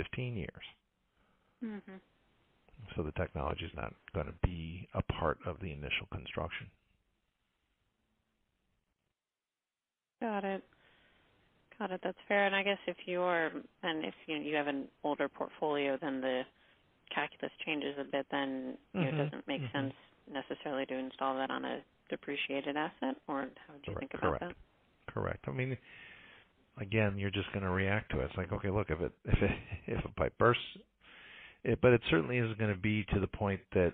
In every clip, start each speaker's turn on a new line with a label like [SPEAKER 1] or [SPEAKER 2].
[SPEAKER 1] 15 years.
[SPEAKER 2] Mm-hmm.
[SPEAKER 1] So the technology is not going to be a part of the initial construction.
[SPEAKER 2] Got it. Got it. That's fair. And I guess if you have an older portfolio, then the calculus changes a bit. Then it doesn't make sense necessarily to install that on a depreciated asset. Or how would you think about that?
[SPEAKER 1] Correct. I mean, again, you're just going to react to it. It's like, okay, look, if a pipe bursts, but it certainly isn't going to be to the point that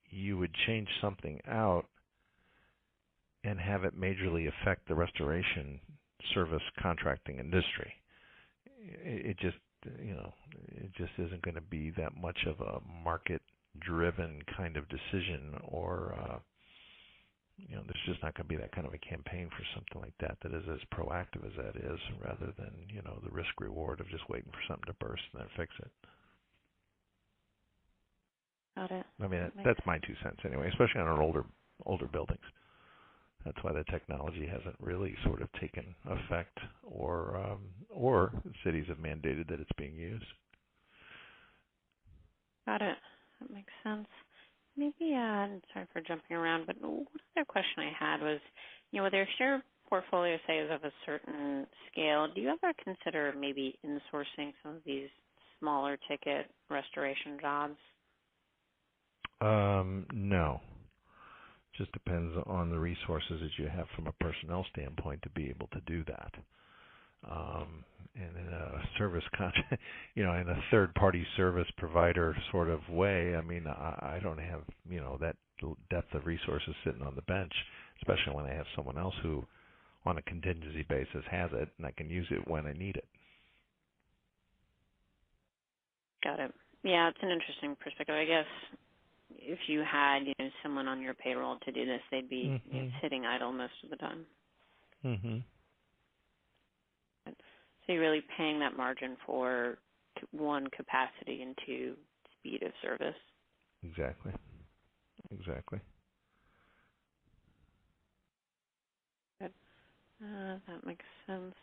[SPEAKER 1] you would change something out and have it majorly affect the restoration service contracting industry. It just isn't going to be that much of a market-driven kind of decision, or there's just not going to be that kind of a campaign for something like that is as proactive as that is, rather than the risk-reward of just waiting for something to burst and then fix it.
[SPEAKER 2] Got it.
[SPEAKER 1] I mean, that's my 2 cents anyway, especially on our older buildings. That's why the technology hasn't really sort of taken effect, or cities have mandated that it's being used.
[SPEAKER 2] Got it. That makes sense. Maybe, sorry for jumping around, but one other question I had was, whether if your portfolio, say, is of a certain scale, do you ever consider maybe insourcing some of these smaller ticket restoration jobs?
[SPEAKER 1] No. Just depends on the resources that you have from a personnel standpoint to be able to do that. And in a service contract, in a third-party service provider sort of way, I mean, I don't have, that depth of resources sitting on the bench, especially when I have someone else who, on a contingency basis, has it, and I can use it when I need it.
[SPEAKER 2] Got it. Yeah, it's an interesting perspective. I guess if you had, someone on your payroll to do this, they'd be sitting idle most of the time.
[SPEAKER 1] Mm-hmm.
[SPEAKER 2] So you're really paying that margin for, one, capacity, and two, speed of service.
[SPEAKER 1] Exactly.
[SPEAKER 2] Good. That makes sense.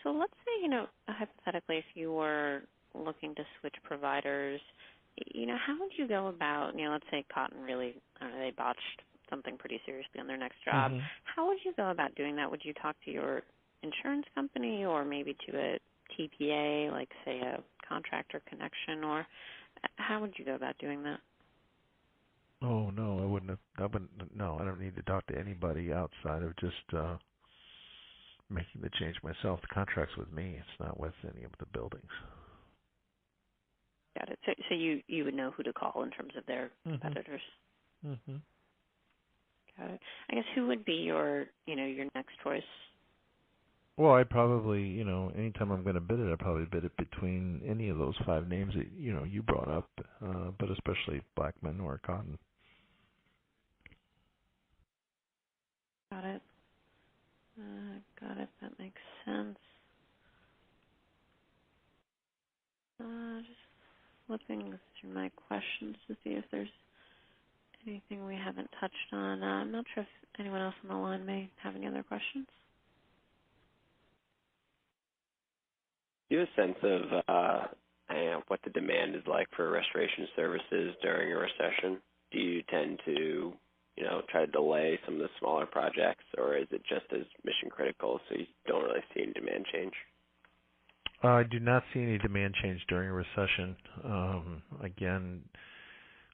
[SPEAKER 2] So let's say, hypothetically, if you were looking to switch providers, how would you go about, let's say Cotton really, they botched something pretty seriously on their next job.
[SPEAKER 1] Mm-hmm.
[SPEAKER 2] How would you go about doing that? Would you talk to your insurance company, or maybe to a TPA, like, say, a contractor connection, or how would you go about doing that?
[SPEAKER 1] Oh, no, I wouldn't. No, I don't need to talk to anybody outside of just making the change myself. The contract's with me. It's not with any of the buildings.
[SPEAKER 2] Got it. So you would know who to call in terms of their competitors.
[SPEAKER 1] Mm-hmm.
[SPEAKER 2] Got it. I guess who would be your next choice?
[SPEAKER 1] Well, I'd probably, anytime I'm going to bid it, I'd probably bid it between any of those 5 names that, you brought up, but especially Blackman or Cotton.
[SPEAKER 2] Got it. That makes sense. Just flipping through my questions to see if there's anything we haven't touched on. I'm not sure if anyone else on the line may have any other questions.
[SPEAKER 3] Do you have a sense of what the demand is like for restoration services during a recession? Do you tend to, try to delay some of the smaller projects, or is it just as mission critical so you don't really see any demand change?
[SPEAKER 1] I do not see any demand change during a recession. Again,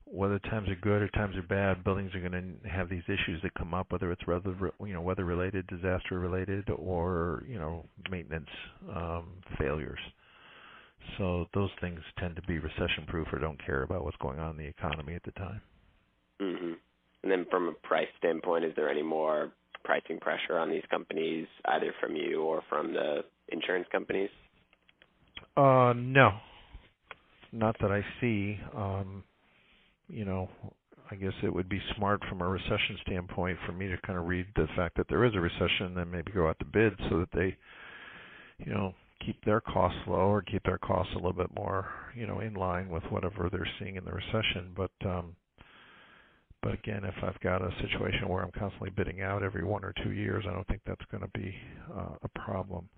[SPEAKER 1] whether times are good or times are bad, buildings are going to have these issues that come up, whether it's weather-related, disaster-related, or maintenance failures. So those things tend to be recession-proof or don't care about what's going on in the economy at the time.
[SPEAKER 3] Mm-hmm. And then from a price standpoint, is there any more pricing pressure on these companies, either from you or from the insurance companies?
[SPEAKER 1] No, not that I see. I guess it would be smart from a recession standpoint for me to kind of read the fact that there is a recession and then maybe go out to bid so that they, keep their costs low or keep their costs a little bit more, in line with whatever they're seeing in the recession. But again, if I've got a situation where I'm constantly bidding out every 1 or 2 years, I don't think that's going to be a problem.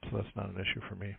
[SPEAKER 1] So that's not an issue for me.